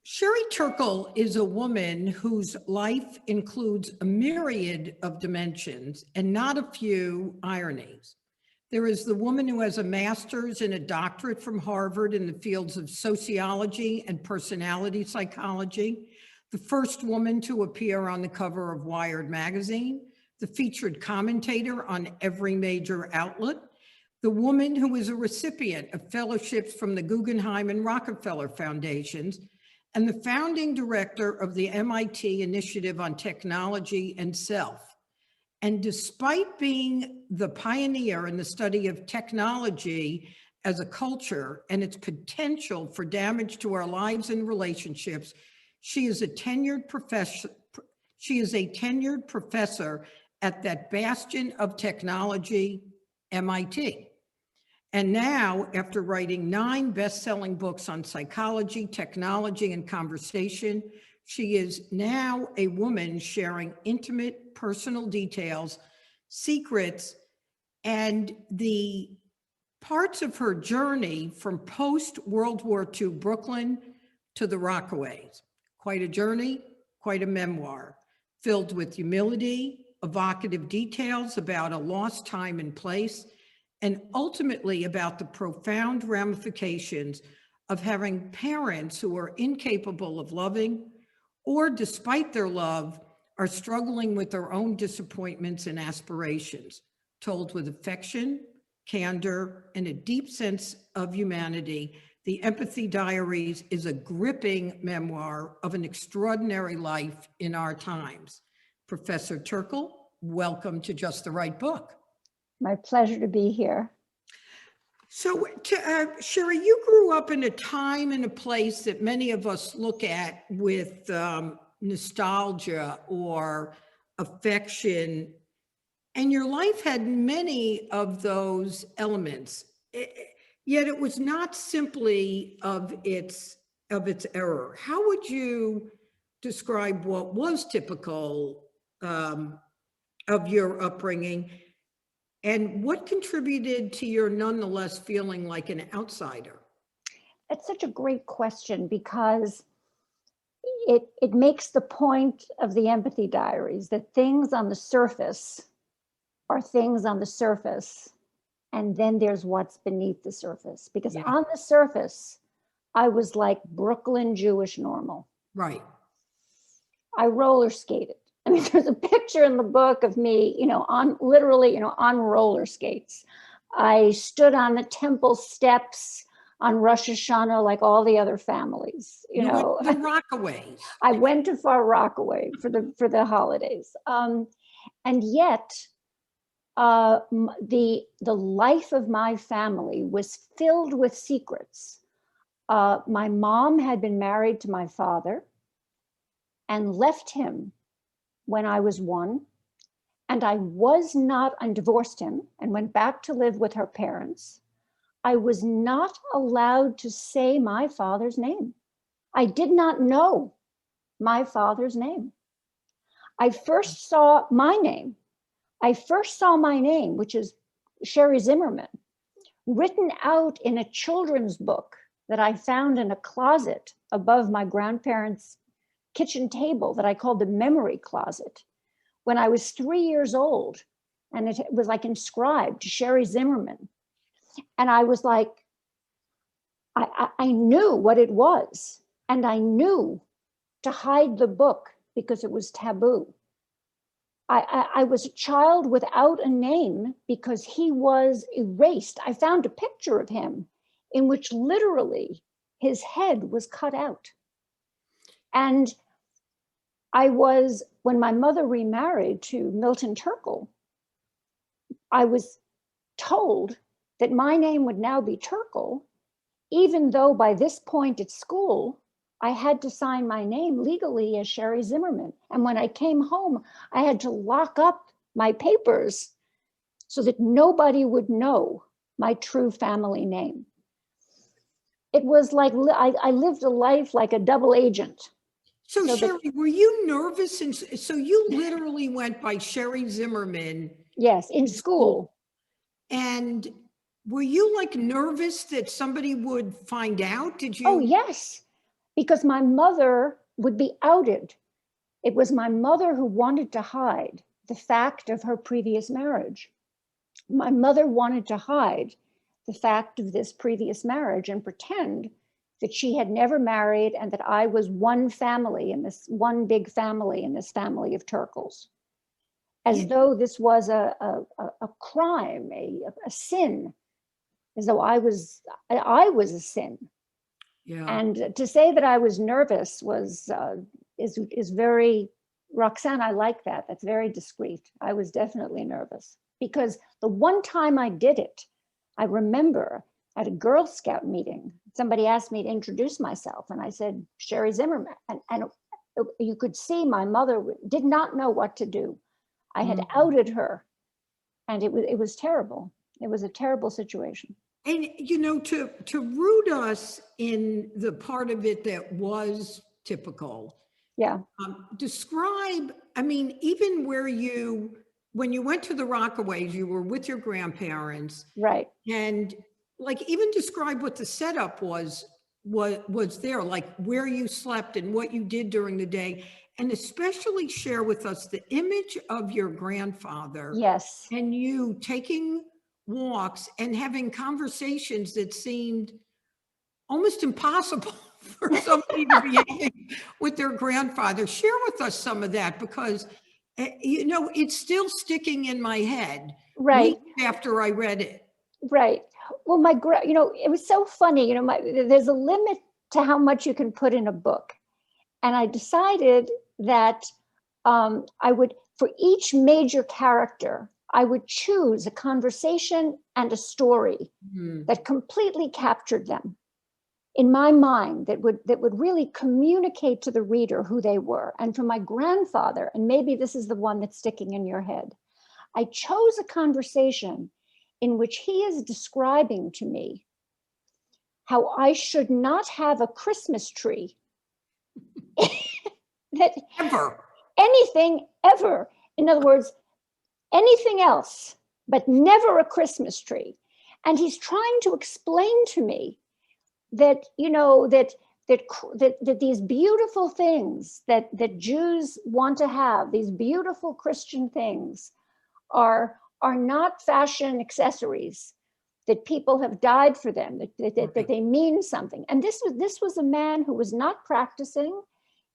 Sherry Turkle is a woman whose life includes a myriad of dimensions and not a few ironies. There is the woman who has a master's and a doctorate from Harvard in the fields of sociology and personality psychology, the first woman to appear on the cover of Wired magazine, the featured commentator on every major outlet, the woman who is a recipient of fellowships from the Guggenheim and Rockefeller Foundations, and the founding director of the MIT Initiative on Technology and Self. And despite being the pioneer in the study of technology as a culture and its potential for damage to our lives and relationships, she is a tenured professor. She is a tenured professor at that bastion of technology, MIT. And now, after writing 9 best-selling books on psychology, technology, and conversation, she is now a woman sharing intimate personal details, secrets, and the parts of her journey from post-World War II Brooklyn to the Rockaways. Quite a journey, quite a memoir, filled with humility, evocative details about a lost time and place, and ultimately about the profound ramifications of having parents who are incapable of loving, or despite their love, are struggling with their own disappointments and aspirations, told with affection, candor, and a deep sense of humanity. The Empathy Diaries is a gripping memoir of an extraordinary life in our times. Professor Turkel, welcome to Just the Right Book. My pleasure to be here. So, Sherry, you grew up in a time and a place that many of us look at with nostalgia or affection, and your life had many of those elements. Yet it was not simply of its error. How would you describe what was typical of your upbringing? And what contributed to your nonetheless feeling like an outsider? That's such a great question because it makes the point of the Empathy Diaries that things on the surface are things on the surface, and then there's what's beneath the surface. Because on the surface, I was like Brooklyn Jewish normal. Right. I roller skated. I mean, there's a picture in the book of me, on roller skates. I stood on the temple steps on Rosh Hashanah like all the other families. You went to Rockaways. I went to Far Rockaway for the holidays, and yet the life of my family was filled with secrets. My mom had been married to my father and left him when I was 1, and I divorced him and went back to live with her parents. I was not allowed to say my father's name. I did not know my father's name. I first saw my name, which is Sherry Zimmerman, written out in a children's book that I found in a closet above my grandparents' kitchen table that I called the memory closet when I was 3 years old. And it was like inscribed to Sherry Zimmerman. And I was like, I knew what it was. And I knew to hide the book because it was taboo. I was a child without a name because he was erased. I found a picture of him in which literally his head was cut out. And when my mother remarried to Milton Turkel, I was told that my name would now be Turkel, even though by this point at school, I had to sign my name legally as Sherry Zimmerman. And when I came home, I had to lock up my papers so that nobody would know my true family name. It was like I lived a life like a double agent. So Sherry, were you nervous? And so you literally went by Sherry Zimmerman. Yes, in school. And were you like nervous that somebody would find out? Did you? Oh, yes. because my mother would be outed. It was my mother who wanted to hide the fact of her previous marriage. My mother wanted to hide the fact of this previous marriage and pretend that she had never married and that I was one family in this one big family in this family of Turkles, as though this was a crime, a sin, as though I was a sin. Yeah. And to say that I was nervous is very, Roxanne, I like that. That's very discreet. I was definitely nervous because the one time I did it, I remember at a Girl Scout meeting, somebody asked me to introduce myself and I said, Sherry Zimmerman. And you could see my mother did not know what to do. I had outed her and it was terrible. It was a terrible situation. And, you know, to root us in the part of it that was typical. Yeah. Describe, I mean, even when you went to the Rockaways, you were with your grandparents. Right. And like, even describe what the setup was there, like where you slept and what you did during the day. And especially share with us the image of your grandfather. Yes. And you taking walks and having conversations that seemed almost impossible for somebody to be having with their grandfather. Share with us some of that because, you know, it's still sticking in my head. Right. Weeks after I read it. Right. Well, you know, it was so funny, you know, there's a limit to how much you can put in a book. And I decided that I would, for each major character, I would choose a conversation and a story that completely captured them in my mind, that would really communicate to the reader who they were. And for my grandfather, and maybe this is the one that's sticking in your head, I chose a conversation in which he is describing to me how I should not have a Christmas tree. That Ever. Anything ever. In other words, anything else, but never a Christmas tree. And he's trying to explain to me that, you know, that these beautiful things that Jews want to have, these beautiful Christian things, are not fashion accessories, that people have died for them, that they mean something. And this was a man who was not practicing.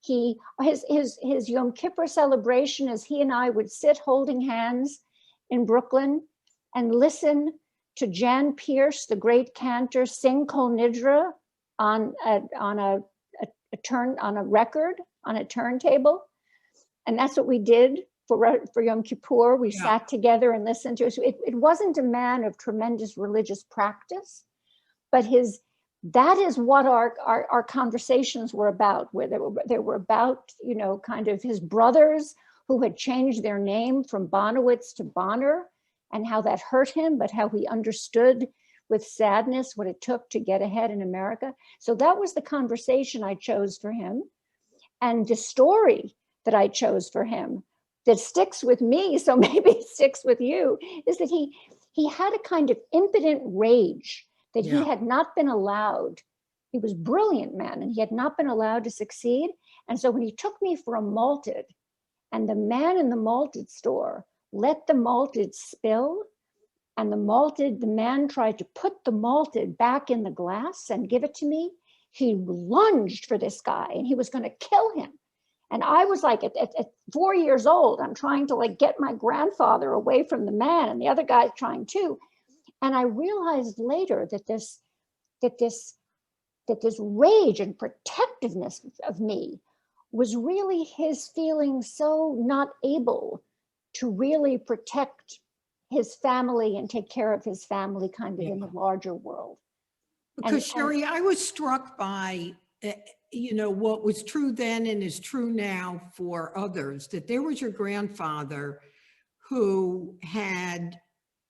His Yom Kippur celebration, as he and I would sit holding hands in Brooklyn and listen to Jan Pierce, the great cantor, sing Kol Nidra on a record, on a turntable. And that's what we did for Yom Kippur. We sat together and listened to it. So it wasn't a man of tremendous religious practice, but that is what our conversations were about, where they were about, you know, kind of his brothers who had changed their name from Bonowitz to Bonner, and how that hurt him, but how he understood with sadness what it took to get ahead in America. So that was the conversation I chose for him. And the story that I chose for him that sticks with me, so maybe it sticks with you, is that he had a kind of impotent rage that he had not been allowed. He was a brilliant man and he had not been allowed to succeed. And so when he took me for a malted, and the man in the malted store let the malted spill, and the man tried to put the malted back in the glass and give it to me, he lunged for this guy and he was going to kill him. And I was like, at 4 years old, I'm trying to like get my grandfather away from the man, and the other guy's trying too. And I realized later that this rage and protectiveness of me was really his feeling so not able to really protect his family and take care of his family kind of in the larger world. Because Sherry, I was struck by, you know, what was true then and is true now for others, that there was your grandfather who had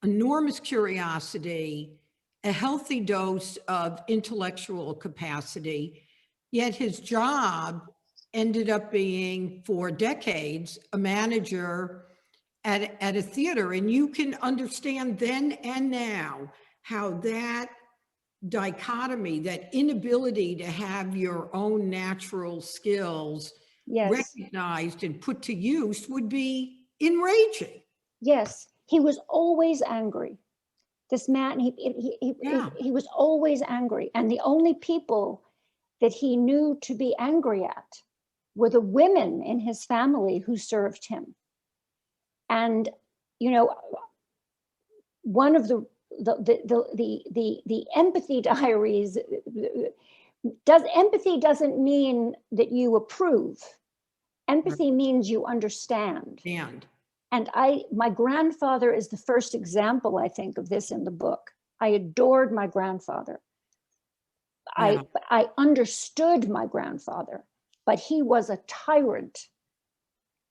enormous curiosity, a healthy dose of intellectual capacity, yet his job ended up being, for decades, a manager at a theater. And you can understand then and now how that dichotomy, that inability to have your own natural skills Yes. recognized and put to use would be enraging. Yes. He was always angry. This man, he was always angry. And the only people that he knew to be angry at were the women in his family who served him. And, you know, one of the Empathy Diaries, empathy doesn't mean that you approve. Empathy means you understand. And my grandfather is the first example, I think, of this in the book. I adored my grandfather. Yeah. I understood my grandfather, but he was a tyrant.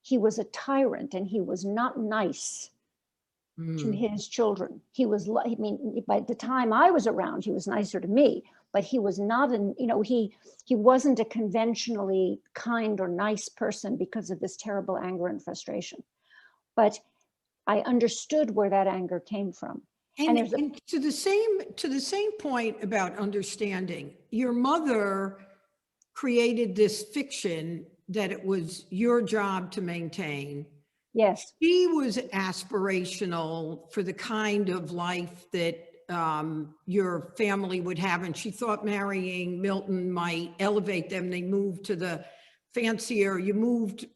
He was a tyrant, and he was not nice to his children. He was, I mean, by the time I was around, he was nicer to me, but he was not he wasn't a conventionally kind or nice person because of this terrible anger and frustration. But I understood where that anger came from. And to the same point about understanding, your mother created this fiction that it was your job to maintain. Yes. She was aspirational for the kind of life that your family would have, and she thought marrying Milton might elevate them. They moved to the fancier, you moved,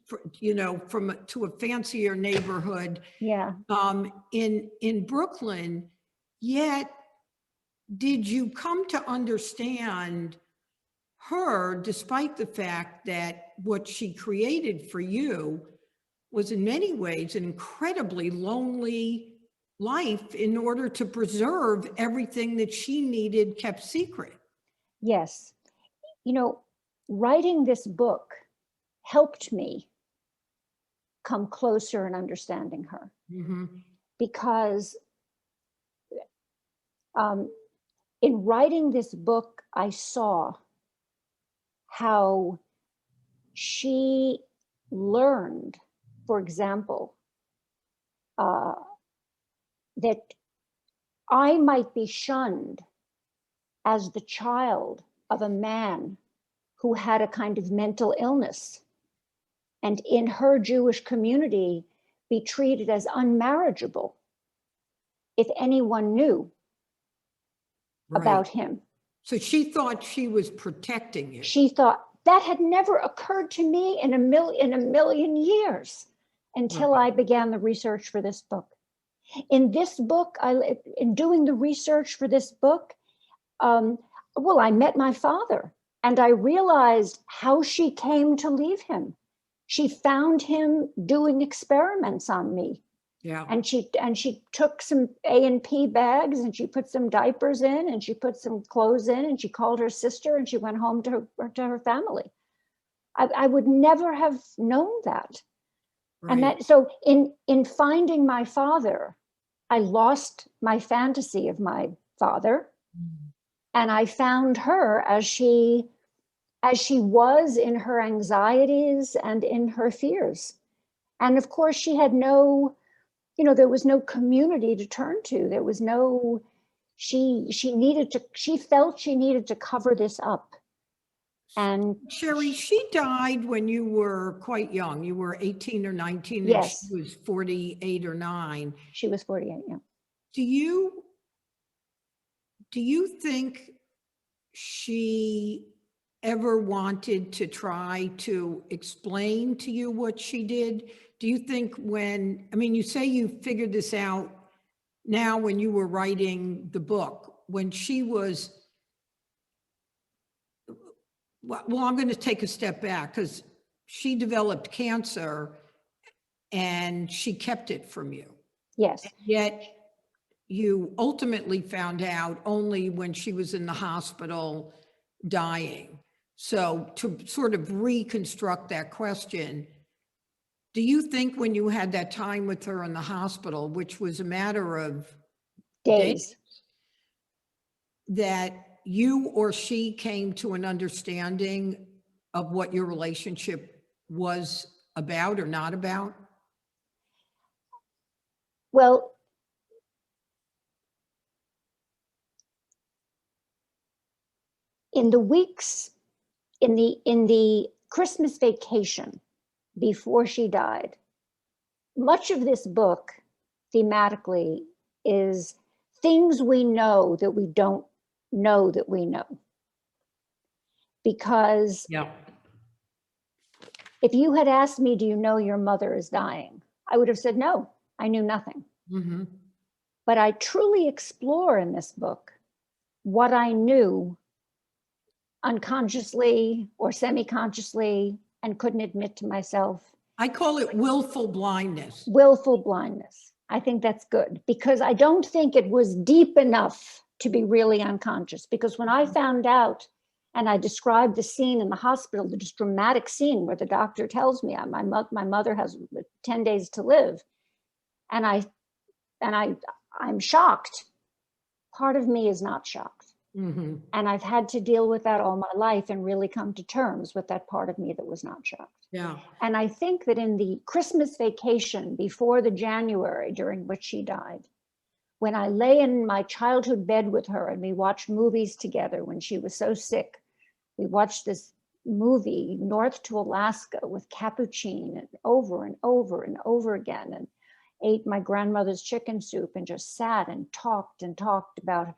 to a fancier neighborhood. Yeah. In Brooklyn, yet did you come to understand her, despite the fact that what she created for you was in many ways an incredibly lonely life in order to preserve everything that she needed kept secret? Yes. Writing this book helped me come closer in understanding her. Because in writing this book, I saw how she learned, for example, that I might be shunned as the child of a man who had a kind of mental illness, and in her Jewish community be treated as unmarriageable if anyone knew about him. So she thought she was protecting you. She thought that had never occurred to me in a million years until I began the research for this book. In this book, in doing the research for this book, I met my father, and I realized how she came to leave him. She found him doing experiments on me. Yeah. And she took some A&P bags, and she put some diapers in, and she put some clothes in, and she called her sister, and she went home to her family. I would never have known that. And that, so in finding my father, I lost my fantasy of my father, and I found her as she was in her anxieties and in her fears. And of course, she had no, there was no community to turn to. There was no, she felt she needed to cover this up. And Sherry, she died when you were quite young. You were 18 or 19, yes, and she was 48 or 9. She was 48, yeah. Do you think she ever wanted to try to explain to you what she did? Do you think you say you figured this out now when you were writing the book, when she was, well, I'm going to take a step back, because she developed cancer and she kept it from you. Yes. And yet you ultimately found out only when she was in the hospital dying. So to sort of reconstruct that question, do you think when you had that time with her in the hospital, which was a matter of days, that you or she came to an understanding of what your relationship was about or not about? Well, in the weeks, in the Christmas vacation before she died, much of this book thematically is things we know that we don't know that we know. Because Yeah. if you had asked me, do you know your mother is dying? I would have said, no, I knew nothing. Mm-hmm. But I truly explore in this book what I knew unconsciously or semi-consciously and couldn't admit to myself. I call it willful blindness. Willful blindness. I think that's good because I don't think it was deep enough to be really unconscious. Because when I found out and I described the scene in the hospital, this dramatic scene where the doctor tells me my mother has 10 days to live, and I'm shocked. Part of me is not shocked. Mm-hmm. And I've had to deal with that all my life and really come to terms with that part of me that was not shocked. Yeah. And I think that in the Christmas vacation before the January during which she died, when I lay in my childhood bed with her and we watched movies together when she was so sick, we watched this movie, North to Alaska, with Capuchin, and over and over and over again, and ate my grandmother's chicken soup and just sat and talked about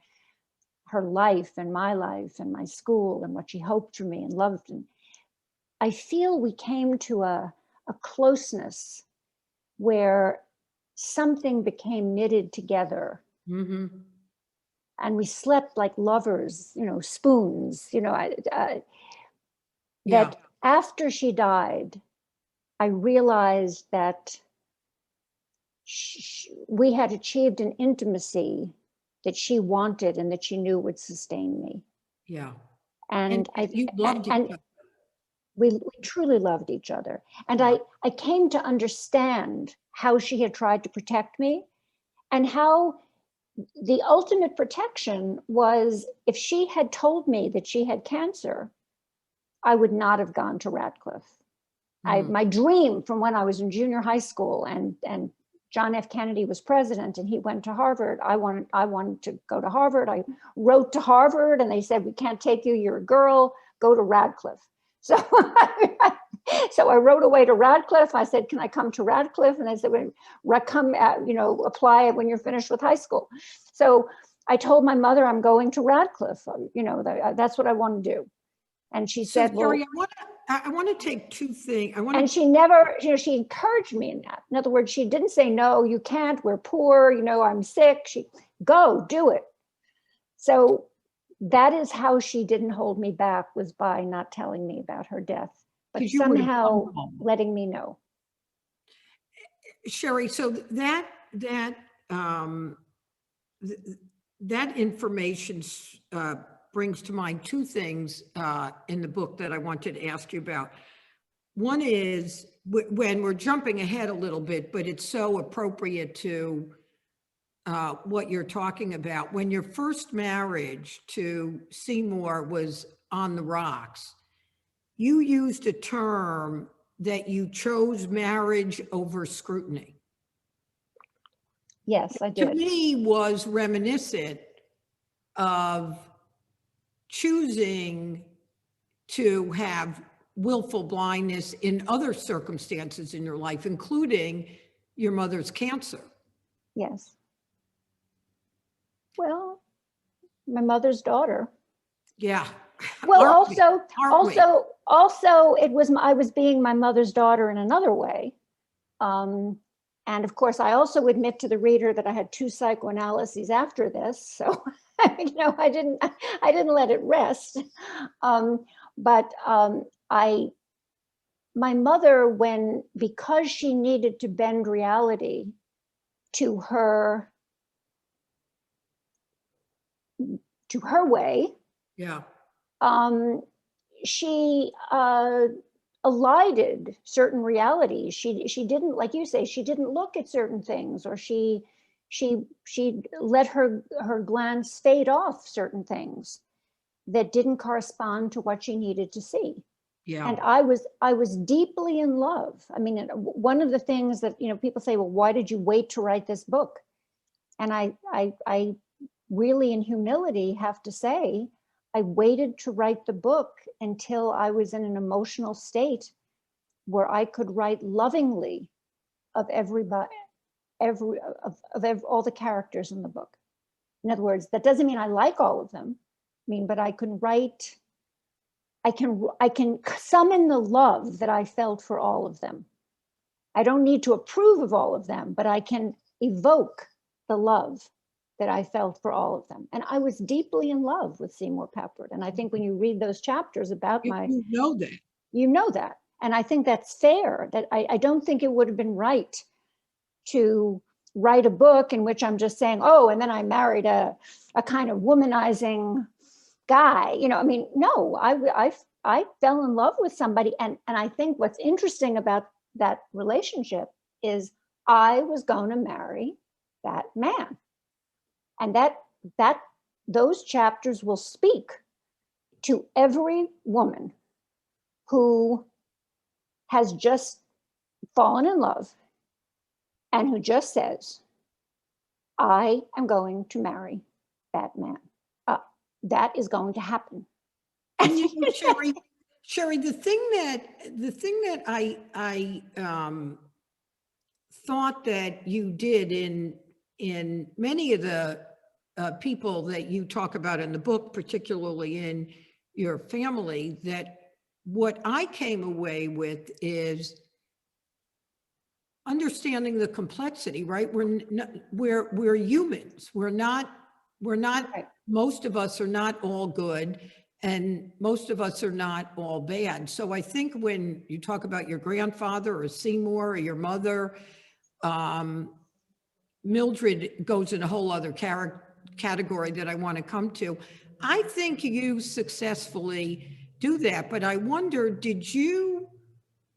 her life and my school and what she hoped for me and loved. And I feel we came to a closeness where something became knitted together. Mm-hmm. And we slept like lovers, spoons, that after she died, I realized that we had achieved an intimacy that she wanted and that she knew would sustain me. Yeah. And you loved each other. We truly loved each other. And I came to understand how she had tried to protect me and how the ultimate protection was if she had told me that she had cancer, I would not have gone to Radcliffe. My dream from when I was in junior high school and John F. Kennedy was president and he went to Harvard. I wanted to go to Harvard. I wrote to Harvard and they said, we can't take you, you're a girl, go to Radcliffe. So, so I wrote away to Radcliffe. I said, can I come to Radcliffe? And they said, well, come, apply when you're finished with high school. So I told my mother I'm going to Radcliffe, that's what I want to do. And she said, Sherry, I want to take two things. And she never, she encouraged me in that. In other words, she didn't say, no, you can't, we're poor, I'm sick. She, go, do it. So that is how she didn't hold me back, was by not telling me about her death, but somehow letting me know. Sherry, so that information brings to mind two things in the book that I wanted to ask you about. One is when we're jumping ahead a little bit, but it's so appropriate to what you're talking about. When your first marriage to Seymour was on the rocks, you used a term that you chose marriage over scrutiny. Yes, I did. To me, was reminiscent of choosing to have willful blindness in other circumstances in your life, including your mother's cancer. Yes. Well, my mother's daughter. Yeah. Well, also, it was I was being my mother's daughter in another way. And of course, I also admit to the reader that I had 2 psychoanalyses after this. So, I didn't let it rest. My mother, because she needed to bend reality to her way. Yeah. She elided certain realities. She didn't, like you say, she didn't look at certain things, or she let her glance fade off certain things that didn't correspond to what she needed to see. Yeah. And I was deeply in love. I mean, one of the things that, people say, well, why did you wait to write this book? And I really, in humility, have to say, I waited to write the book until I was in an emotional state where I could write lovingly of everybody, all the characters in the book. In other words, that doesn't mean I like all of them. I mean, but I can write, I can summon the love that I felt for all of them. I don't need to approve of all of them, but I can evoke the love that I felt for all of them. And I was deeply in love with Seymour Papert. And I think when you read those chapters about You know that. you know that. And I think that's fair, that I don't think it would have been right to write a book in which I'm just saying, oh, and then I married a kind of womanizing guy. You know, I mean, no, I fell in love with somebody. And I think what's interesting about that relationship is I was going to marry that man. And those chapters will speak to every woman who has just fallen in love and who just says, I am going to marry that man. That is going to happen. And you know, Sherry, the thing that I thought that you did in many of the people that you talk about in the book, particularly in your family, that what I came away with is understanding the complexity, right? We're humans. We're not, right. Most of us are not all good, and most of us are not all bad. So I think when you talk about your grandfather or Seymour or your mother, Mildred goes in a whole other category that I want to come to. I think you successfully do that, but I wonder, did you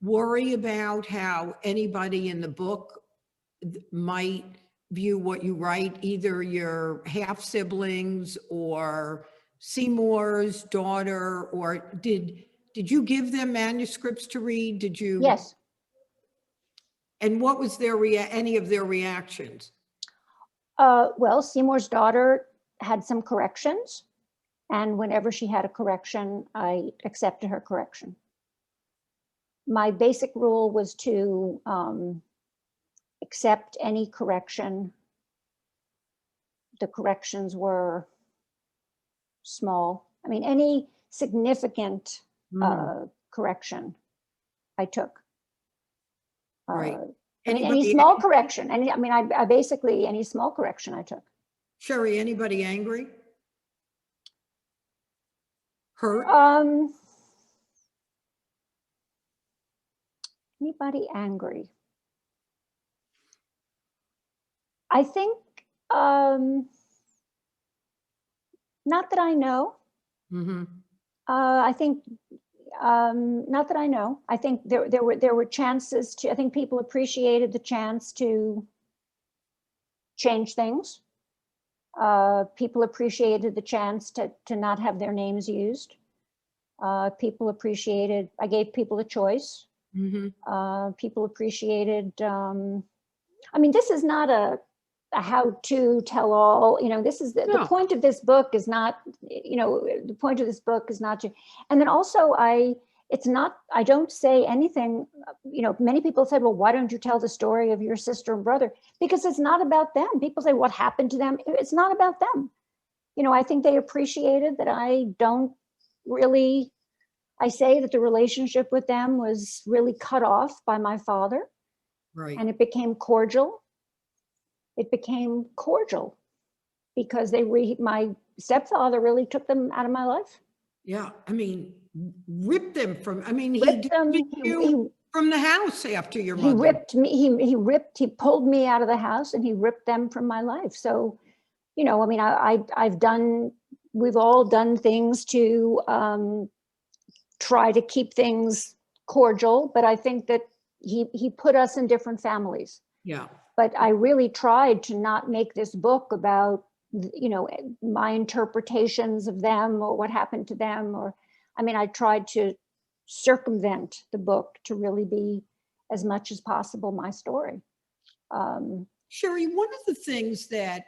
worry about how anybody in the book might view what you write, either your half siblings or Seymour's daughter, or did you give them manuscripts to read? Did you? Yes. And what was any of their reactions? Well, Seymour's daughter had some corrections, and whenever she had a correction, I accepted her correction. My basic rule was to accept any correction. The corrections were small. I mean, any significant correction I took. Right. I mean, any small correction. I basically, any small correction I took. Sherry, anybody angry? Hurt? Anybody angry? I think, not that I know. Mm-hmm. I think, not that I know. I think there were chances to, I think people appreciated the chance to change things. People appreciated the chance to not have their names used. People appreciated, I gave people a choice. Mm-hmm. People appreciated, I mean, this is not a how-to tell all, you know, this is the point of this book is not, you know, the point of this book is not to, and then also I don't say anything, you know, many people said, well, why don't you tell the story of your sister and brother? Because it's not about them. People say, what happened to them? It's not about them. You know, I think they appreciated that I say that the relationship with them was really cut off by my father. Right. And it became cordial. It became cordial because my stepfather really took them out of my life. Yeah, I mean, ripped them from, I mean, ripped them from the house after your mother. He ripped me, he pulled me out of the house and he ripped them from my life. So, you know, I mean, we've all done things to try to keep things cordial, but I think that he put us in different families. Yeah. But I really tried to not make this book about, you know, my interpretations of them or what happened to them, or, I mean, I tried to circumvent the book to really be as much as possible my story. Sherry, one of the things that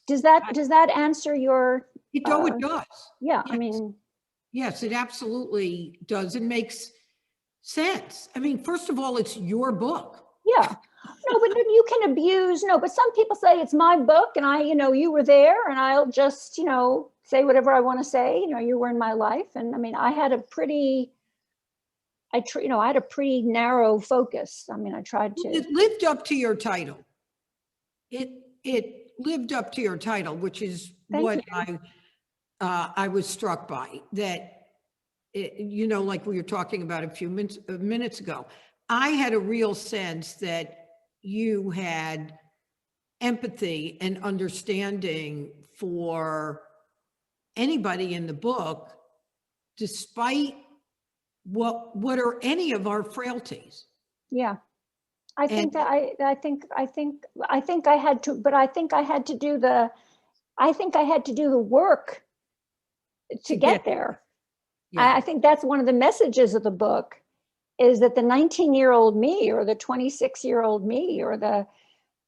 does that answer your It does. Yeah, I Yes. mean, Yes, it absolutely does. It makes sense. I mean, first of all, it's your book. yeah. No, but then you can abuse, no, but some people say it's my book and you were there and I'll just, say whatever I want to say, you were in my life. And I mean, I had a pretty narrow focus. I mean, I tried to. It lived up to your title. It lived up to your title, which is what I was struck by. That like we were talking about a few minutes ago, I had a real sense that you had empathy and understanding for anybody in the book, despite what are any of our frailties. Yeah. I think I had to, but I think I had to do the work to get there. Yeah. I think that's one of the messages of the book, is that the 19-year-old me or the 26-year-old me or the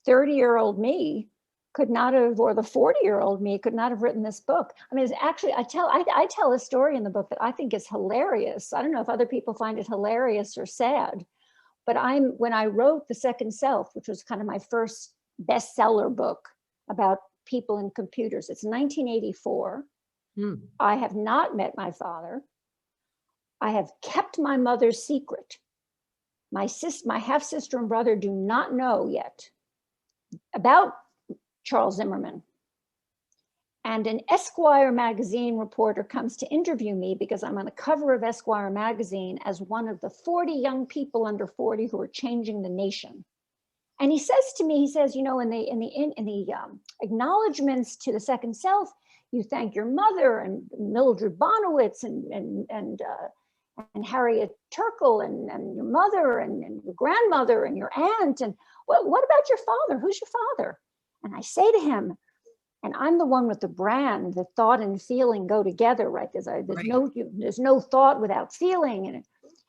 30-year-old me could not have, or the 40-year-old me could not have written this book. I mean, it's actually, I tell a story in the book that I think is hilarious. I don't know if other people find it hilarious or sad, but when I wrote The Second Self, which was kind of my first bestseller book about people and computers, it's 1984. I have not met my father. I have kept my mother's secret. My half-sister and brother do not know yet about Charles Zimmerman. And an Esquire magazine reporter comes to interview me because I'm on the cover of Esquire magazine as one of the 40 young people under 40 who are changing the nation. And he says to me, in the acknowledgments to The Second Self, you thank your mother and Mildred Bonowitz and Harriet Turkle and your mother and your grandmother and your aunt. And what about your father? Who's your father? And I say to him, and I'm the one with the brand, the thought and feeling go together, right? There's no thought without feeling. And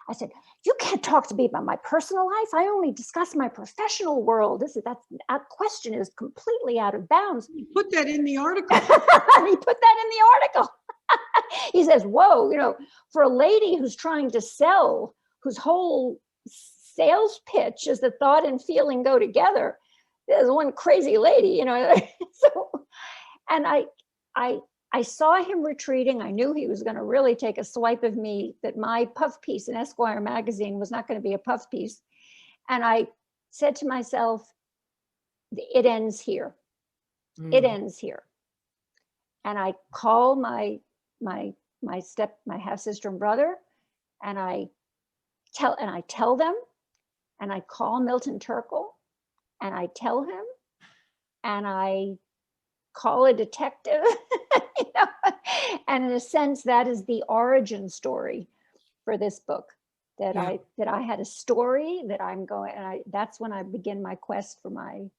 I said, you can't talk to me about my personal life. I only discuss my professional world. That question is completely out of bounds. You put that in the article. He put that in the article. He says, whoa, for a lady who's trying to sell, whose whole sales pitch is the thought and feeling go together, there's one crazy lady, So, and I saw him retreating. I knew he was going to really take a swipe of me, that my puff piece in Esquire magazine was not going to be a puff piece. And I said to myself, it ends here. It ends here. And I call my half sister and brother, and I tell them, and I call Milton Turkel, and I tell him, and I call a detective, and in a sense, that is the origin story for this book. That I had a story that I'm going, and that's when I begin my quest for my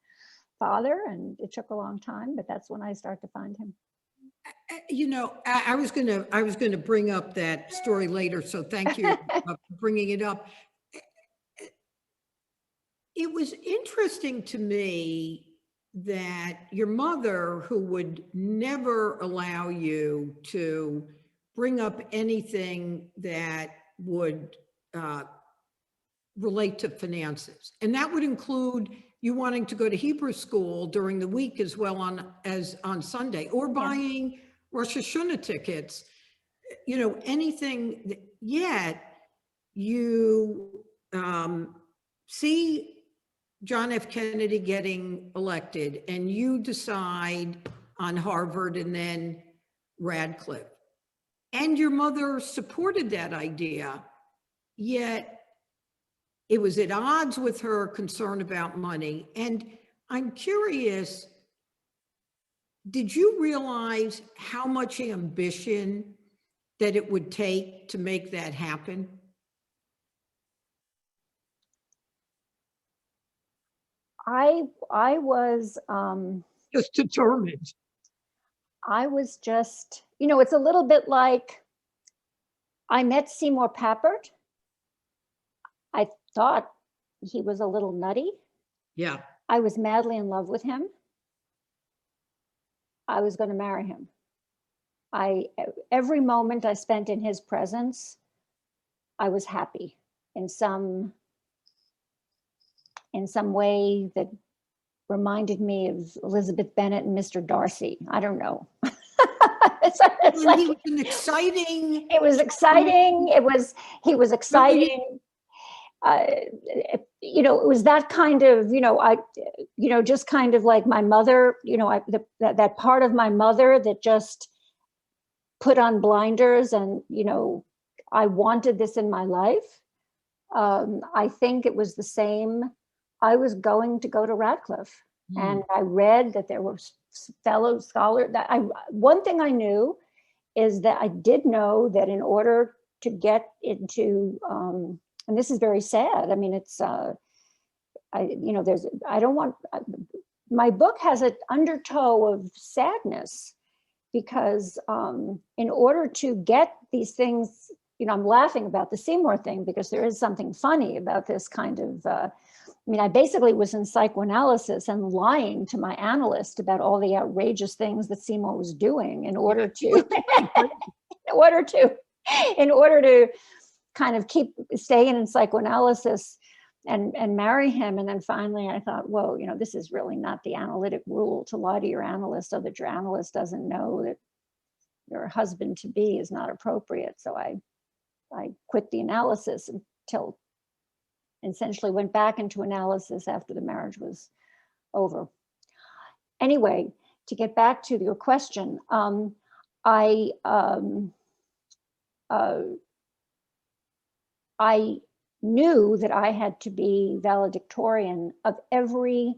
father, and it took a long time, but that's when I start to find him. I was going to bring up that story later, so thank you for bringing it up. It was interesting to me that your mother, who would never allow you to bring up anything that would relate to finances, and that would include you wanting to go to Hebrew school during the week as well as on Sunday, or buying Rosh Hashanah tickets, anything. Yet you see John F. Kennedy getting elected, and you decide on Harvard and then Radcliffe. And your mother supported that idea, yet it was at odds with her concern about money. And I'm curious, did you realize how much ambition that it would take to make that happen? I was just determined. I was just, it's a little bit like I met Seymour Papert. I thought he was a little nutty. Yeah. I was madly in love with him. I was going to marry him. every moment I spent in his presence, I was happy in some way that reminded me of Elizabeth Bennet and Mr. Darcy. I don't know. It's like, He was an exciting. it was exciting. He was exciting. You know, it was that kind of, just kind of like my mother, that part of my mother that just put on blinders and, I wanted this in my life. I think it was the same. I was going to go to Radcliffe, and I read that there were fellow scholars. One thing I knew is that I did know that in order to get into, and this is very sad. I mean, it's, my book has an undertow of sadness because in order to get these things, I'm laughing about the Seymour thing because there is something funny about this kind of, I basically was in psychoanalysis and lying to my analyst about all the outrageous things that Seymour was doing in order to, in order to kind of stay in psychoanalysis and marry him. And then finally I thought, whoa, this is really not the analytic rule to lie to your analyst so that your analyst doesn't know that your husband to be is not appropriate. So I quit the analysis until essentially went back into analysis after the marriage was over. Anyway, to get back to your question, I knew that I had to be valedictorian of every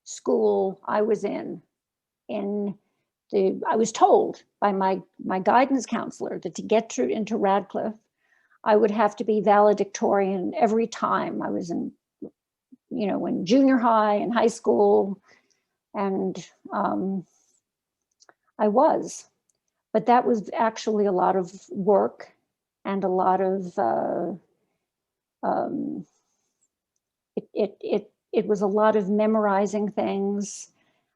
school I was in. I was told by my guidance counselor that to get into Radcliffe, I would have to be valedictorian every time I was in junior high and high school. And I was, but that was actually a lot of work and a lot of, it was a lot of memorizing things.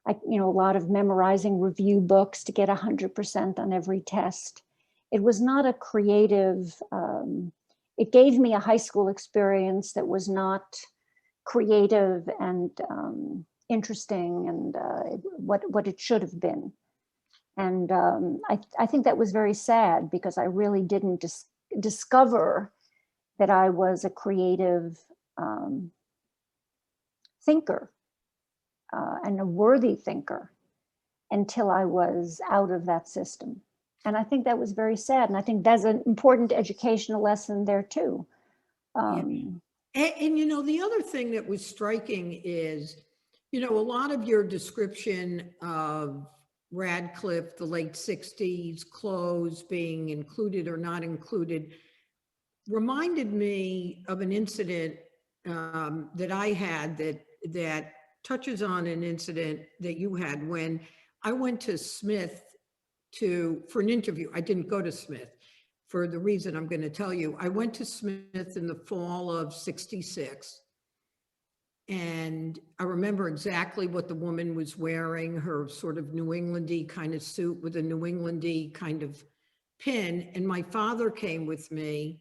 A lot of memorizing review books to get 100% on every test. It was not a creative, it gave me a high school experience that was not creative and interesting and what it should have been. And I think that was very sad because I really didn't discover that I was a creative thinker and a worthy thinker until I was out of that system. And I think that was very sad. And I think that's an important educational lesson there too. And the other thing that was striking is, a lot of your description of Radcliffe, the late 60s, clothes being included or not included, reminded me of an incident that I had that touches on an incident that you had when I went to Smith for an interview. I didn't go to Smith for the reason I'm going to tell you. I went to Smith in the fall of '66. And I remember exactly what the woman was wearing, her sort of New Englandy kind of suit with a New Englandy kind of pin. And my father came with me.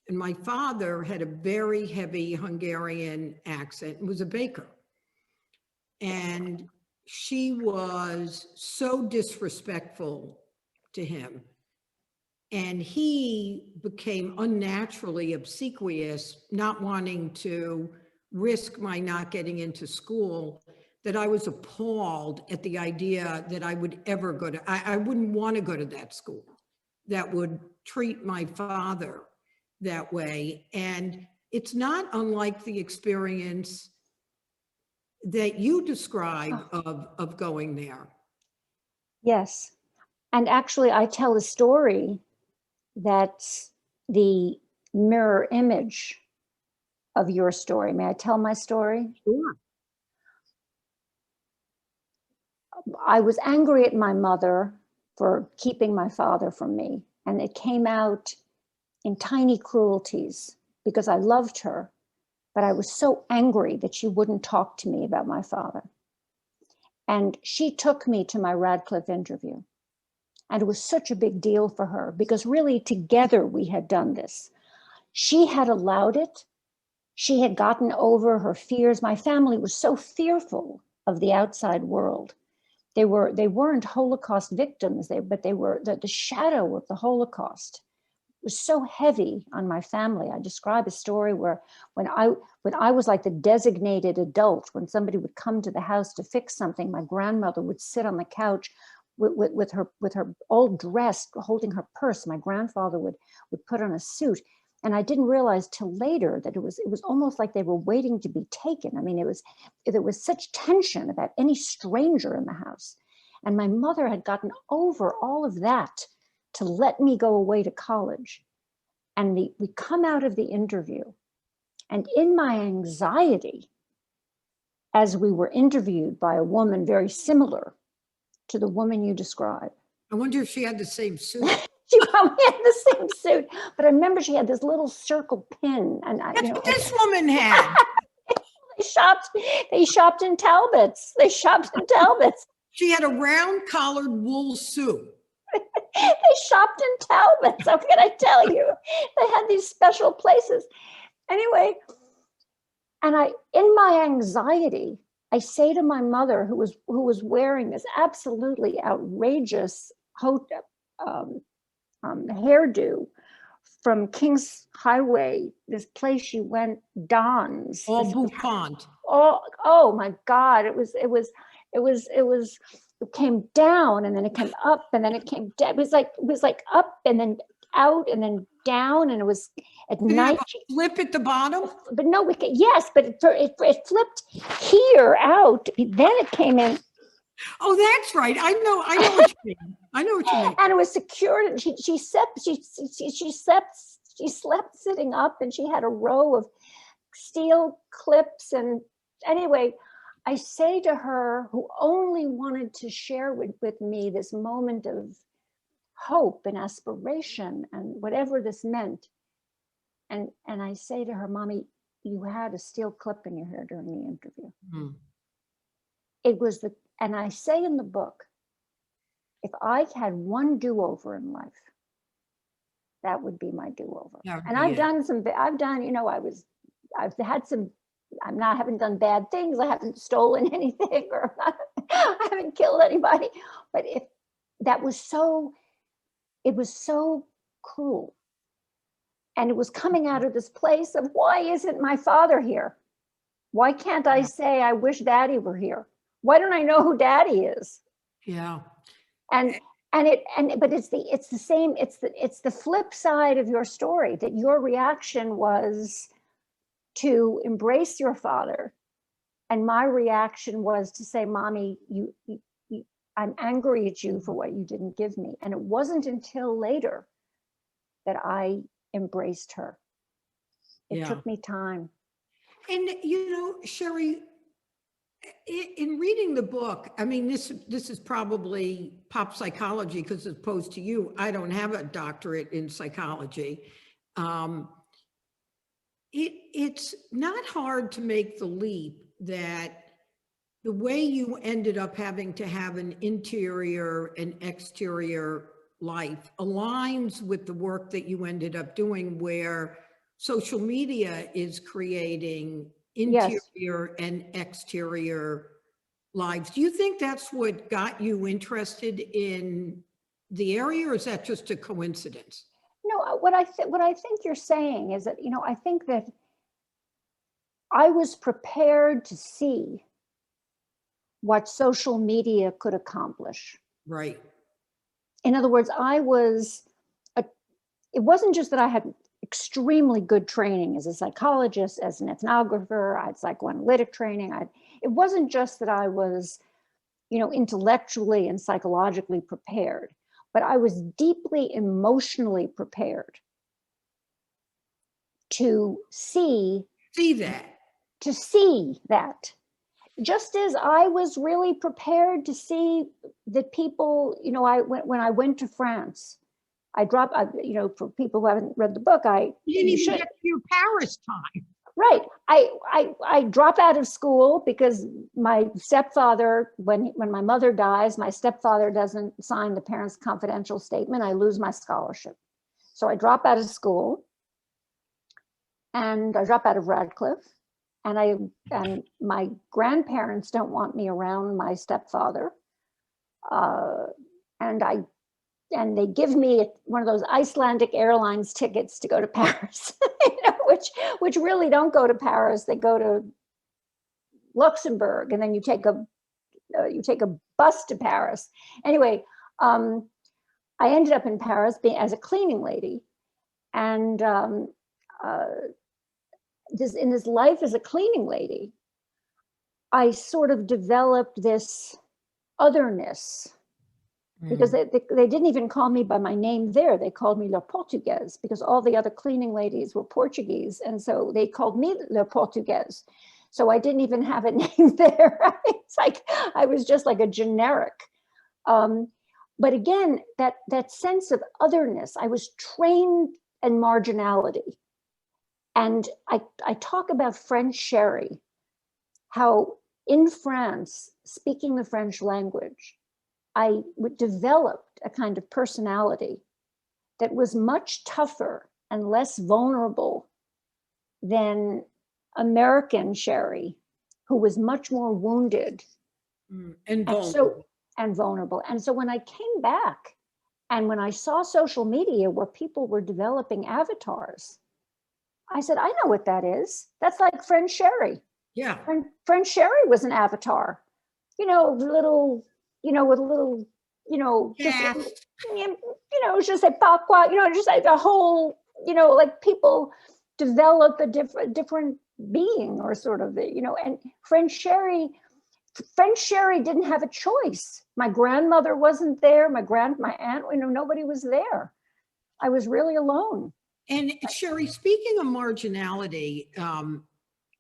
And my father had a very heavy Hungarian accent and was a baker. And she was so disrespectful to him. And he became unnaturally obsequious, not wanting to risk my not getting into school, that I was appalled at the idea that I would ever go to, I wouldn't want to go to that school that would treat my father that way. And it's not unlike the experience that you describe of going there. Yes. And actually, I tell a story that's the mirror image of your story. May I tell my story? Sure. I was angry at my mother for keeping my father from me. And it came out in tiny cruelties because I loved her. But I was so angry that she wouldn't talk to me about my father. And she took me to my Radcliffe interview. And it was such a big deal for her because really together we had done this. She had allowed it. She had gotten over her fears. My family was so fearful of the outside world. They weren't Holocaust victims, but they were the shadow of the Holocaust was so heavy on my family. I describe a story where when I was like the designated adult, when somebody would come to the house to fix something, my grandmother would sit on the couch with her old dress, holding her purse. My grandfather would put on a suit. And I didn't realize till later that it was almost like they were waiting to be taken. I mean, there was such tension about any stranger in the house. And my mother had gotten over all of that to let me go away to college. And we come out of the interview, and in my anxiety, as we were interviewed by a woman very similar to the woman you describe. I wonder if she had the same suit. She probably had the same suit, but I remember she had this little circle pin. And That's what this woman had. They shopped in Talbot's. She had a round collared wool suit. They shopped in Talbot's. How can I tell you? They had these special places. Anyway, and in my anxiety, I say to my mother, who was wearing this absolutely outrageous hairdo from King's Highway, this place she went, Don's. All bouffant. Oh my God! It came down and then it came up and then it came down. It was like up and then out and then down, and it was at night. Flip at the bottom? But no, it flipped here out. Then it came in. Oh, that's right. I know what you mean. I know what you mean. And it was secured. She slept sitting up, and she had a row of steel clips. And anyway, I say to her, who only wanted to share with me this moment of hope and aspiration and whatever this meant. And I say to her, Mommy, you had a steel clip in your hair during the interview. Mm. And I say in the book, if I had one do-over in life, that would be my do-over. And I've done, I haven't done bad things. I haven't stolen anything, or I haven't killed anybody. But it was so cruel. And it was coming out of this place of, why isn't my father here? Why can't I say, I wish Daddy were here? Why don't I know who Daddy is? Yeah. But it's the flip side of your story, that your reaction was to embrace your father. And my reaction was to say, Mommy, I'm angry at you for what you didn't give me. And it wasn't until later that I embraced her. It took me time. And, Sherry, in reading the book, I mean, this is probably pop psychology, because as opposed to you, I don't have a doctorate in psychology. It's not hard to make the leap that the way you ended up having to have an interior and exterior life aligns with the work that you ended up doing, where social media is creating interior and exterior lives. Do you think that's what got you interested in the area, or is that just a coincidence? No, what I think you're saying is that, I think that I was prepared to see what social media could accomplish. Right. In other words, it wasn't just that I had extremely good training as a psychologist, as an ethnographer. I had psychoanalytic training. It wasn't just that I was, intellectually and psychologically prepared, but I was deeply emotionally prepared to see that. Just as I was really prepared to see that people, when I went to France, for people who haven't read the book, you didn't even get to your Paris time. Right. I drop out of school because my stepfather, when my mother dies, my stepfather doesn't sign the parents' confidential statement. I lose my scholarship. So I drop out of school and I drop out of Radcliffe. And my grandparents don't want me around my stepfather. And they give me one of those Icelandic Airlines tickets to go to Paris, which really don't go to Paris. They go to Luxembourg, and then you take a bus to Paris. Anyway, I ended up in Paris as a cleaning lady, and in this life as a cleaning lady, I sort of developed this otherness. Because they didn't even call me by my name there. They called me La Portuguese because all the other cleaning ladies were Portuguese. And so they called me La Portuguese. So I didn't even have a name there. It's like, I was just like a generic. But again, that sense of otherness, I was trained in marginality. And I talk about French Sherry, how in France, speaking the French language, I developed a kind of personality that was much tougher and less vulnerable than American Sherry, who was much more wounded and vulnerable. And vulnerable. And so when I came back and when I saw social media where people were developing avatars, I said, I know what that is. That's like French Sherry. Yeah. French Sherry was an avatar, little, with a little, Yeah. just say pas quoi, just like a whole, like people develop a different being or sort of, and French Sherry didn't have a choice. My grandmother wasn't there. My aunt, nobody was there. I was really alone. And Sherry, speaking of marginality,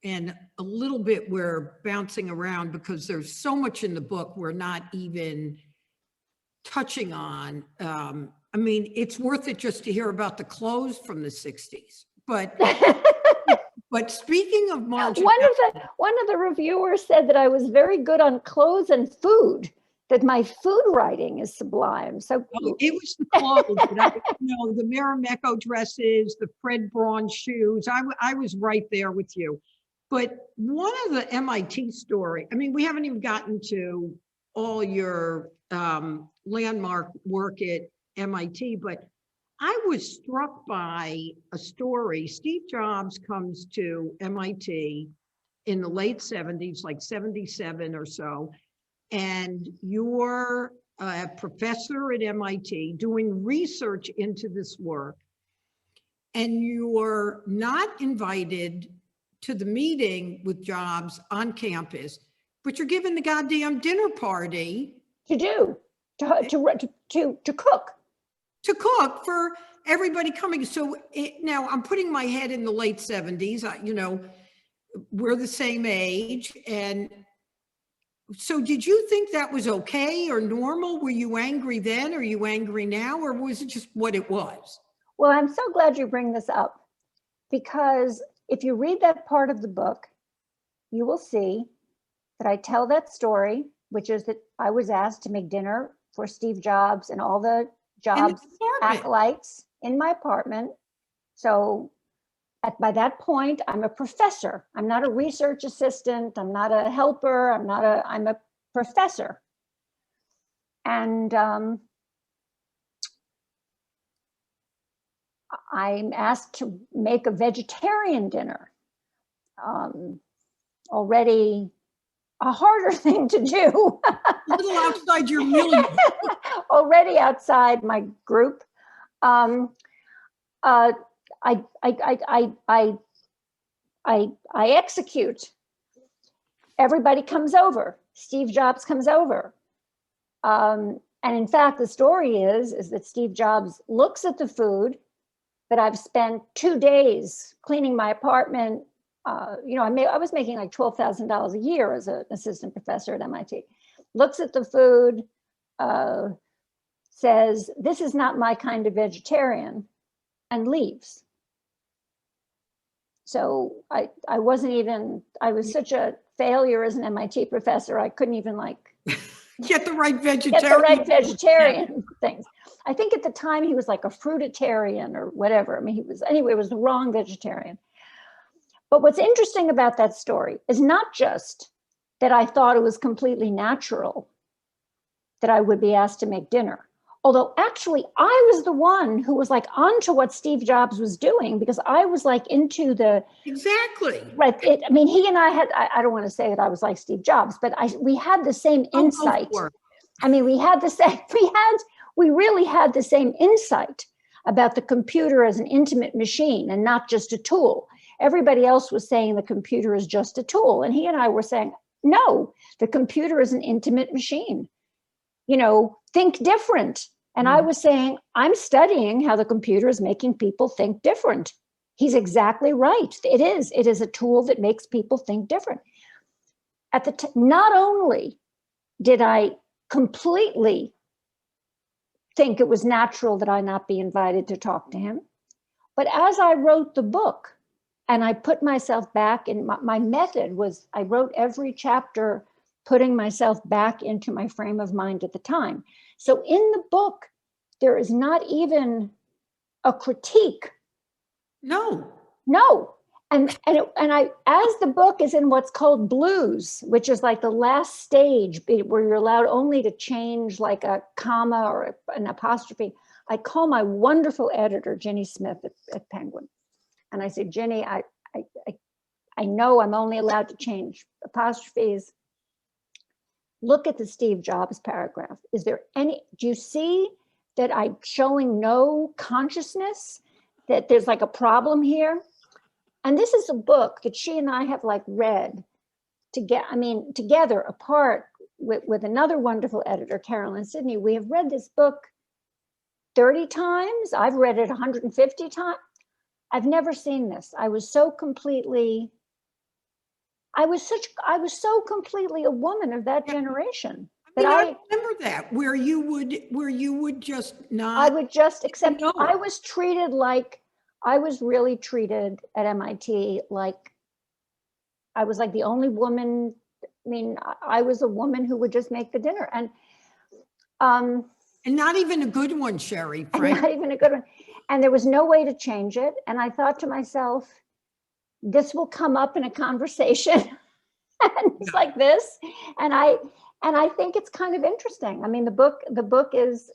and a little bit we're bouncing around because there's so much in the book we're not even touching on. I mean, it's worth it just to hear about the clothes from the 60s. But but speaking of marginality, one of the reviewers said that I was very good on clothes and food, that my food writing is sublime. So it was the clothes, the Marimekko dresses, the Fred Braun shoes. I was right there with you. But one of the MIT story, I mean, we haven't even gotten to all your landmark work at MIT, but I was struck by a story. Steve Jobs comes to MIT in the late 70s, like 77 or so, and you're a professor at MIT doing research into this work, and you're not invited to the meeting with Jobs on campus, but you're giving the goddamn dinner party to cook for everybody coming. So now I'm putting my head in the late 70s. We're the same age, and so did you think that was okay or normal? Were you angry then? Are you angry now, or was it just what it was? Well, I'm so glad you bring this up, because if you read that part of the book, you will see that I tell that story, which is that I was asked to make dinner for Steve Jobs and all the Jobs acolytes in my apartment. So by that point, I'm a professor. I'm not a research assistant. I'm not a helper. I'm a professor. And I'm asked to make a vegetarian dinner. Already a harder thing to do. A little outside your milieu. Already outside my group. I execute. Everybody comes over. Steve Jobs comes over. And in fact, the story is that Steve Jobs looks at the food that I've spent 2 days cleaning my apartment. I was making like $12,000 a year as an assistant professor at MIT. Looks at the food, says, "This is not my kind of vegetarian," and leaves. So I wasn't even, I was such a failure as an MIT professor. I couldn't even like Get the right vegetarian. get the right vegetarian things. I think at the time he was like a fruitarian or whatever. I mean, he was, anyway, it was the wrong vegetarian. But what's interesting about that story is not just that I thought it was completely natural that I would be asked to make dinner. Although actually I was the one who was like onto what Steve Jobs was doing, because I was like into the, Exactly. right. I mean, he and I had, I don't want to say that I was like Steve Jobs, but we had the same insight. I mean, we had the same, we really had the same insight about the computer as an intimate machine and not just a tool. Everybody else was saying the computer is just a tool. And he and I were saying, no, the computer is an intimate machine. You know, think different. And I was saying, I'm studying how the computer is making people think different. He's exactly right. It is a tool that makes people think different. Not only did I completely think it was natural that I not be invited to talk to him, but as I wrote the book and I put myself back in, my method was I wrote every chapter putting myself back into my frame of mind at the time. So in the book, there is not even a critique. No. And I, as the book is in what's called blues, which is like the last stage where you're allowed only to change like a comma or an apostrophe, I call my wonderful editor, Ginny Smith at Penguin. And I say, Ginny, I know I'm only allowed to change apostrophes. Look at the Steve Jobs paragraph. Is there any, do you see that I'm showing no consciousness, that there's like a problem here? And this is a book that she and I have like read together apart with another wonderful editor, Carolyn Sidney. We have read this book 30 times. I've read it 150 times. I've never seen this. I was so completely a woman of that generation. I remember that where you would just not. I would just accept. No. I was treated like, I was really treated at MIT like I was like the only woman. I mean, I was a woman who would just make the dinner, and not even a good one, Sherry. Frank. Not even a good one. And there was no way to change it. And I thought to myself, this will come up in a conversation. And it's like this. And I think it's kind of interesting. I mean, the book is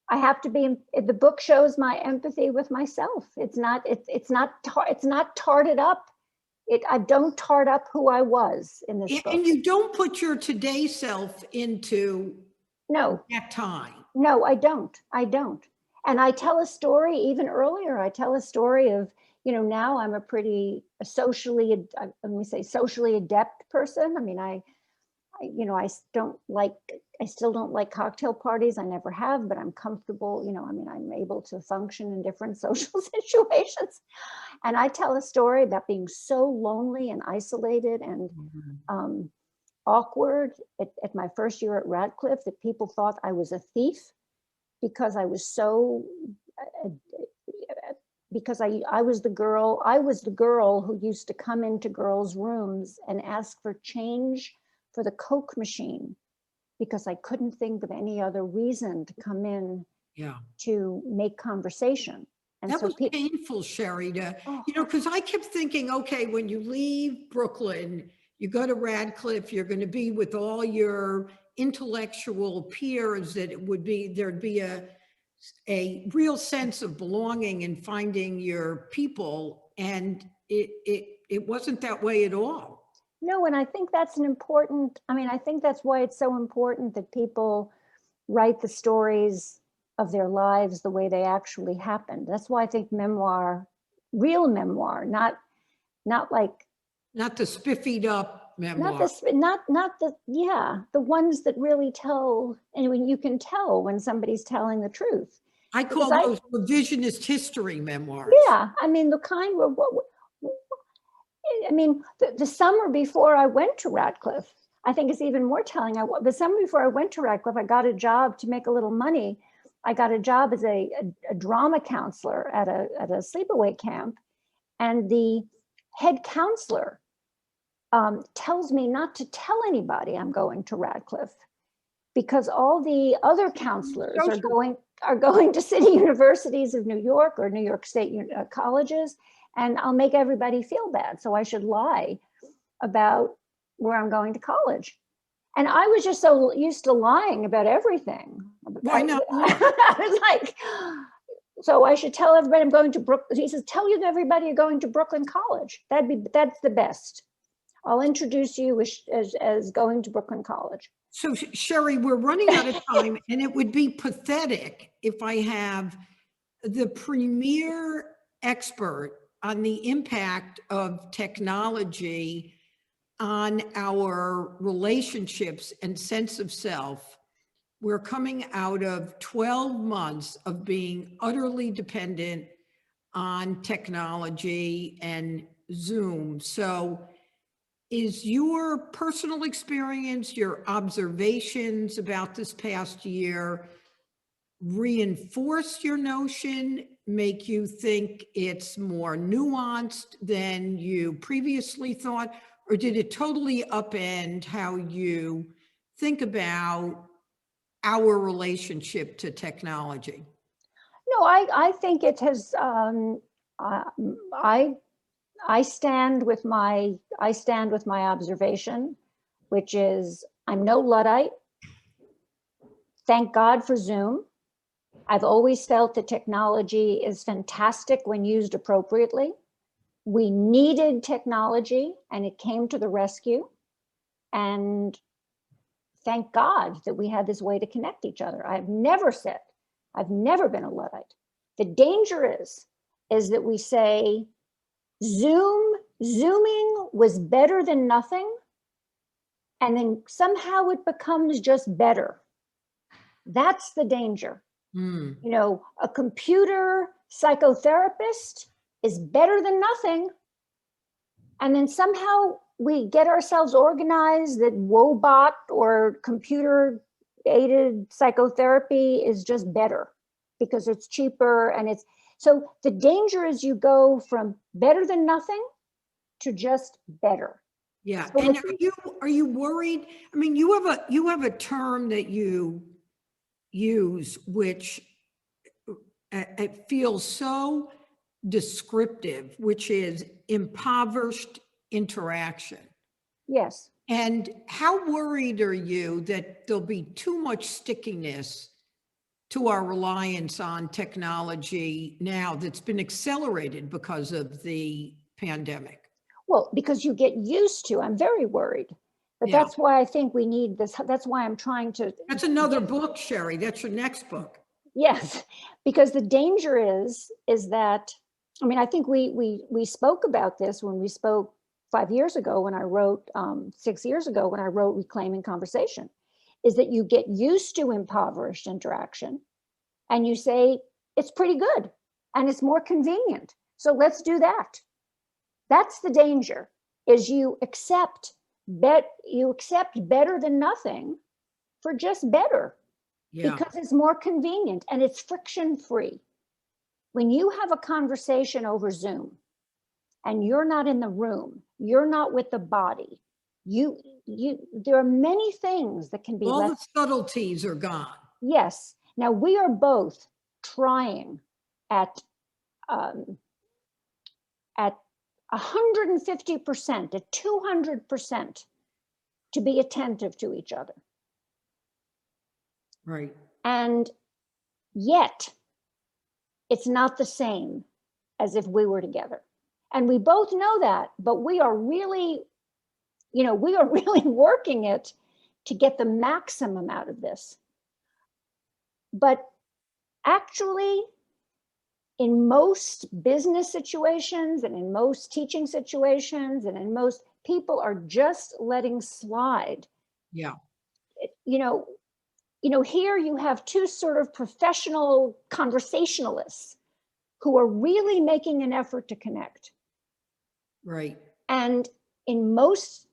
I have to be, the book shows my empathy with myself. It's not tarted up. I don't tart up who I was in this book. And you don't put your today self into that time. No, I don't. And I tell a story even earlier. I tell a story of, now I'm a pretty socially adept person. I mean, I still don't like cocktail parties. I never have, but I'm comfortable. I mean, I'm able to function in different social situations. And I tell a story about being so lonely and isolated and awkward at my first year at Radcliffe, that people thought I was a thief because I was so, because I was the girl who used to come into girls' rooms and ask for change for the Coke machine, because I couldn't think of any other reason to come in to make conversation. And that was painful, Sherry, because I kept thinking, okay, when you leave Brooklyn, you go to Radcliffe, you're going to be with all your intellectual peers, that there'd be a real sense of belonging and finding your people. And it wasn't that way at all. No, and I think that's I think that's why it's so important that people write the stories of their lives the way they actually happened. That's why I think memoir, real memoir, not the spiffied up memoir. The ones that really tell, and when you can tell when somebody's telling the truth. I call those revisionist history memoirs. Yeah, I mean, the kind where the summer before I went to Radcliffe, I think it's even more telling. The summer before I went to Radcliffe, I got a job to make a little money. I got a job as a drama counselor at a sleepaway camp. And the head counselor tells me not to tell anybody I'm going to Radcliffe, because all the other counselors are going to city universities of New York or New York State colleges, and I'll make everybody feel bad. So I should lie about where I'm going to college. And I was just so used to lying about everything. Why not? I was like, so I should tell everybody I'm going to Brooklyn. He says, tell you everybody you're going to Brooklyn College. That's the best. I'll introduce you as going to Brooklyn College. So Sherry, we're running out of time, and it would be pathetic if I have the premier expert on the impact of technology on our relationships and sense of self. We're coming out of 12 months of being utterly dependent on technology and Zoom. So is your personal experience, your observations about this past year reinforce your notion, make you think it's more nuanced than you previously thought, or did it totally upend how you think about our relationship to technology? No, I think it has. I stand with my observation, which is I'm no Luddite. Thank God for Zoom. I've always felt that technology is fantastic when used appropriately. We needed technology and it came to the rescue. And thank God that we had this way to connect each other. I've never been a Luddite. The danger is that we say Zooming was better than nothing. And then somehow it becomes just better. That's the danger. You know, a computer psychotherapist is better than nothing. And then somehow we get ourselves organized that Wobot or computer aided psychotherapy is just better because it's cheaper. And it's so the danger is you go from better than nothing to just better. Yeah. So and are you worried? I mean, you have a term that you use, which it feels so descriptive, which is impoverished interaction. Yes. And how worried are you that there'll be too much stickiness to our reliance on technology now that's been accelerated because of the pandemic? Well, because you get used to, I'm very worried. But Yeah. that's why I think we need this. That's why I'm trying to. That's another book, Sherry. That's your next book. Yes, because the danger is that, I mean, I think we spoke about this when we spoke 5 years ago when I wrote, 6 years ago when I wrote Reclaiming Conversation, is that you get used to impoverished interaction and you say, it's pretty good and it's more convenient. So let's do that. That's the danger, is you accept better than nothing for just better. Yeah. Because it's more convenient and it's friction free. When you have a conversation over Zoom and you're not in the room, you're not with the body, there are many things that can be all left. the subtleties are gone. Yes. Now we are both trying at 150%, at 200% to be attentive to each other. Right. And yet, it's not the same as if we were together. And we both know that, but we are really working it to get the maximum out of this. But actually, in most business situations and in most teaching situations and in most, people are just letting slide. Yeah. Here you have two sort of professional conversationalists who are really making an effort to connect. Right. And in most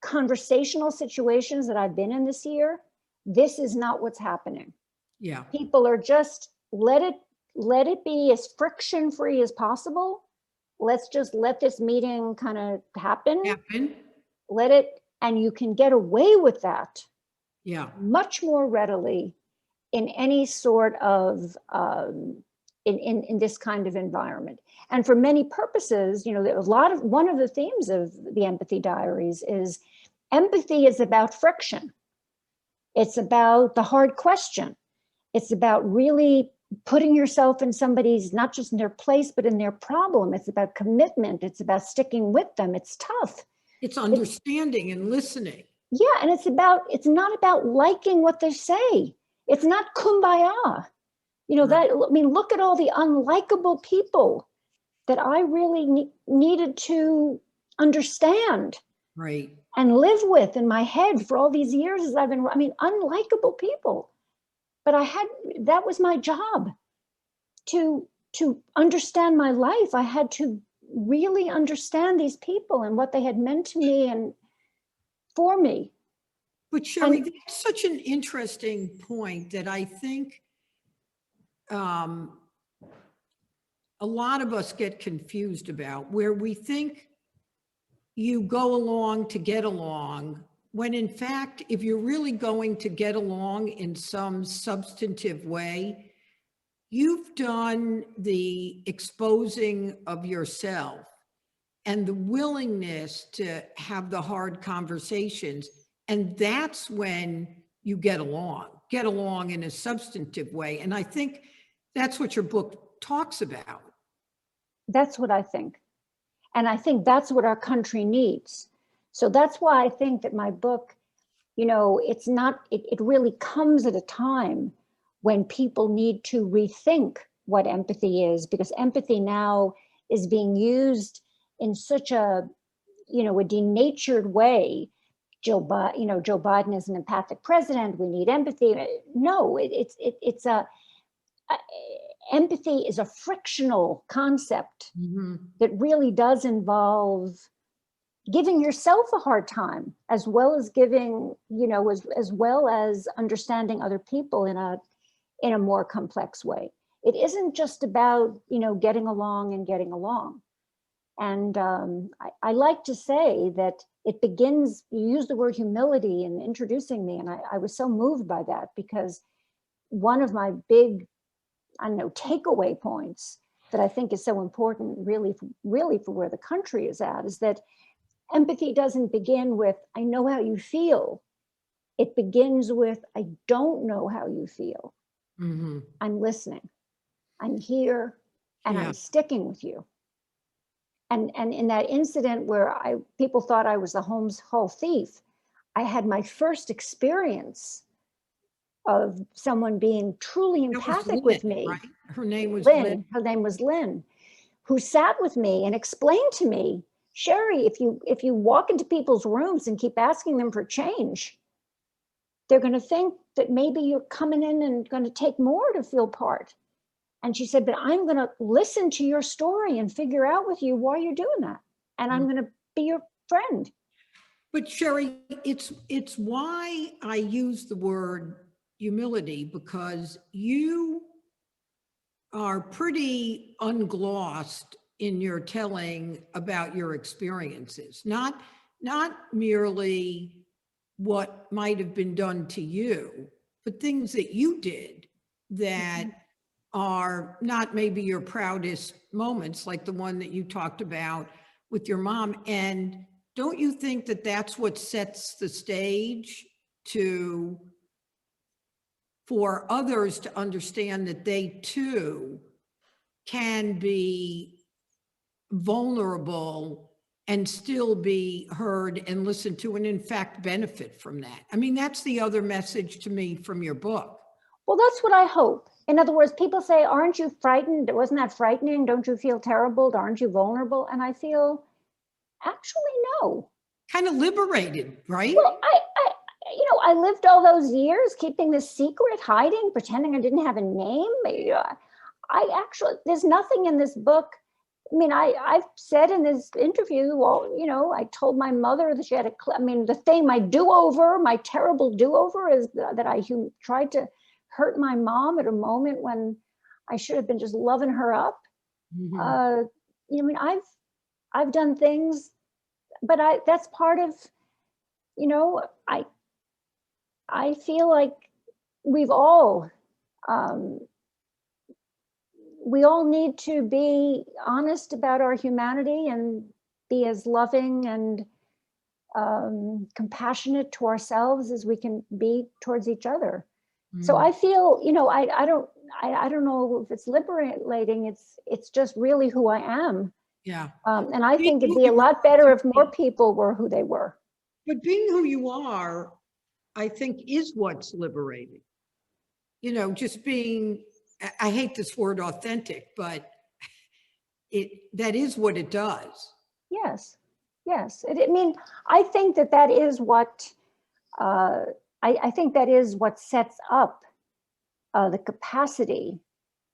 conversational situations that I've been in this year, this is not what's happening. Yeah. People are just let it be as friction-free as possible, let's just let this meeting kind of happen. Let it, and you can get away with that much more readily in any sort of, in this kind of environment. And for many purposes, you know, one of the themes of the Empathy Diaries is empathy is about friction. It's about the hard question. It's about really putting yourself in somebody's, not just in their place, but in their problem. It's about commitment. It's about sticking with them. It's tough. It's understanding and listening. Yeah, and it's not about liking what they say. It's not kumbaya. You know, that, I mean, look at all the unlikable people that I really needed to understand. Right. And live with in my head for all these years as I've been, I mean, unlikable people. But that was my job to understand my life. I had to really understand these people and what they had meant to me and for me. But Sherry, that's such an interesting point that I think a lot of us get confused about, where we think you go along to get along, when in fact, if you're really going to get along in some substantive way, you've done the exposing of yourself and the willingness to have the hard conversations. And that's when you get along in a substantive way. And I think that's what your book talks about. That's what I think. And I think that's what our country needs. So that's why I think that my book, you know, it really comes at a time when people need to rethink what empathy is, because empathy now is being used in such a, you know, a denatured way. Joe Biden is an empathic president. We need empathy. No, empathy is a frictional concept that really does involve giving yourself a hard time, as well as giving, you know, as well as understanding other people in a more complex way. It isn't just about, you know, getting along. And I like to say that it begins, you use the word humility in introducing me, and I was so moved by that, because one of my big, I don't know, takeaway points that I think is so important, really for where the country is at, is that empathy doesn't begin with, I know how you feel. It begins with, I don't know how you feel. I'm listening. I'm here, and I'm sticking with you. And in that incident where people thought I was the hall thief, I had my first experience of someone being truly empathic with me. Right? Her name was Lynn. Her name was Lynn, who sat with me and explained to me, Sherry, if you walk into people's rooms and keep asking them for change, they're going to think that maybe you're coming in and going to take more to feel part. And she said, but I'm going to listen to your story and figure out with you why you're doing that. And I'm going to be your friend. But Sherry, it's why I use the word humility, because you are pretty unglossed in your telling about your experiences, not merely what might have been done to you, but things that you did that are not maybe your proudest moments, like the one that you talked about with your mom. And don't you think that that's what sets the stage for others to understand that they too can be vulnerable and still be heard and listened to, and in fact benefit from that? I mean, that's the other message to me from your book. Well, that's what I hope. In other words, people say, aren't you frightened? Wasn't that frightening? Don't you feel terrible? Aren't you vulnerable? And I feel, actually, no. Kind of liberated, right? Well, I lived all those years keeping this secret, hiding, pretending I didn't have a name. There's nothing in this book. I mean, I've said in this interview, well, you know, I told my mother that she had my terrible do-over is that I tried to hurt my mom at a moment when I should have been just loving her up. I mean, I've done things, but that's part of, I feel like we've all, we all need to be honest about our humanity and be as loving and compassionate to ourselves as we can be towards each other. So I feel, I don't know if it's liberating. It's just really who I am. Yeah. And I think it'd be a lot better if more people were who they were. But being who you are, I think, is what's liberating. Just being, I hate this word authentic, but that is what it does. Yes. Yes. I think that is what, I think that is what sets up the capacity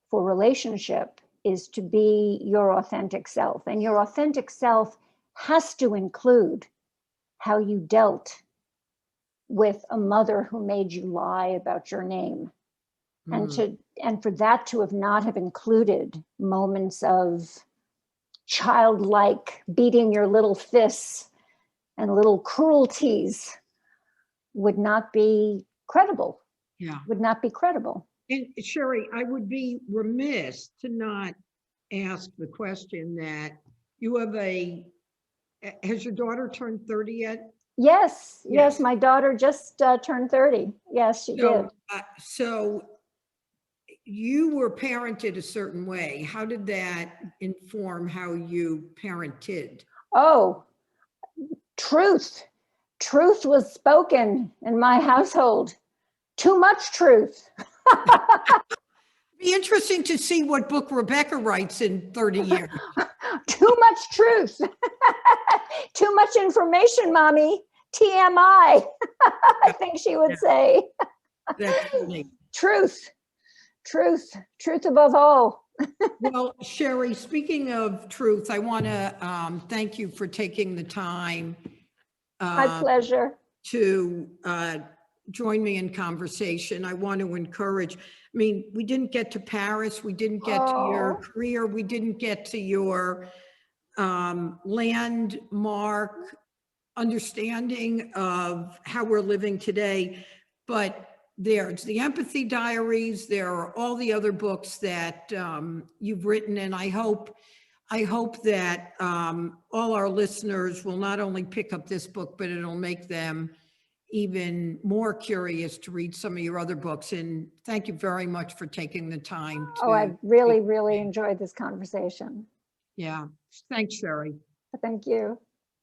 for relationship, is to be your authentic self. And your authentic self has to include how you dealt with a mother who made you lie about your name. And for that to not have included moments of childlike beating your little fists and little cruelties would not be credible. Yeah. Would not be credible. And Sherry, I would be remiss to not ask the question that you have has your daughter turned 30 yet? Yes. My daughter just turned 30. Yes, she did. So you were parented a certain way. How did that inform how you parented? Oh, truth. Truth was spoken in my household. Too much truth. Be interesting to see what book Rebecca writes in 30 years. Too much truth. Too much information, mommy. TMI. I think she would say. That's funny. Truth above all. Well, Sherry, speaking of truth, I want to thank you for taking the time. My pleasure. To join me in conversation. I want to encourage, we didn't get to Paris, we didn't get to your career, we didn't get to your landmark understanding of how we're living today, but there's the Empathy Diaries, there are all the other books that you've written, and I hope that all our listeners will not only pick up this book, but it'll make them even more curious to read some of your other books. And thank you very much for taking the time. I really enjoyed this conversation. Yeah. Thanks, Sherry. Thank you.